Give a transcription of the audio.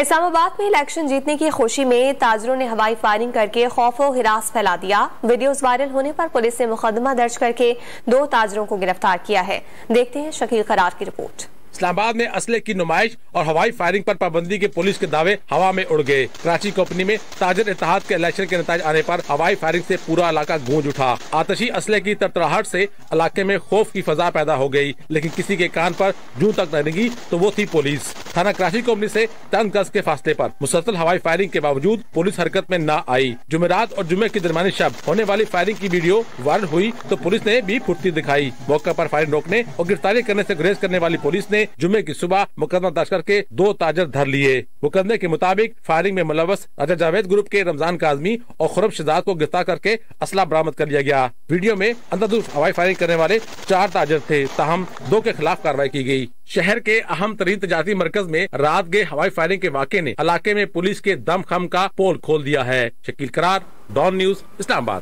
इस्लामाबाद में इलेक्शन जीतने की खुशी में ताजरों ने हवाई फायरिंग करके खौफ व हिरास फैला दिया। वीडियोस वायरल होने पर पुलिस ने मुकदमा दर्ज करके 2 ताजरों को गिरफ्तार किया है। देखते हैं शकील करार की रिपोर्ट। इस्लामाबाद में असले की नुमाइश और हवाई फायरिंग पर पाबंदी के पुलिस के दावे हवा में उड़ गए। कराची कंपनी में ताजर इत्तेहाद के इलेक्शन के नतीजे आने पर हवाई फायरिंग से पूरा इलाका गूंज उठा। आतशी असले की तरतराहट से इलाके में खौफ की फजा पैदा हो गई, लेकिन किसी के कान पर जूं तक न लगी तो वो थी पुलिस। थाना कराची कंपनी से चंद गज के फासले पर मुसलसल हवाई फायरिंग के बावजूद पुलिस हरकत में न आई। जुमेरात और जुमे की दरमियानी शब होने वाली फायरिंग की वीडियो वायरल हुई तो पुलिस ने भी फुर्ती दिखाई। मौके पर फायरिंग रोकने और गिरफ्तारी करने से गुरेज करने वाली पुलिस ने जुमे की सुबह मुकदमा दर्ज करके 2 ताजर धर लिए। मुकदमे के मुताबिक फायरिंग में मुलव्वस राजा जावेद ग्रुप के रमजान काजमी और खुरम शहजाद को गिरफ्तार करके असला बरामद कर लिया गया। वीडियो में अंधाधुंध हवाई फायरिंग करने वाले 4 ताजर थे, ताहम 2 के खिलाफ कार्रवाई की गई। शहर के अहम तरीन तजारती मरकज में रात गए हवाई फायरिंग के वाक़े ने इलाके में पुलिस के दमखम का पोल खोल दिया है। शकील करार, डॉन न्यूज, इस्लामाबाद।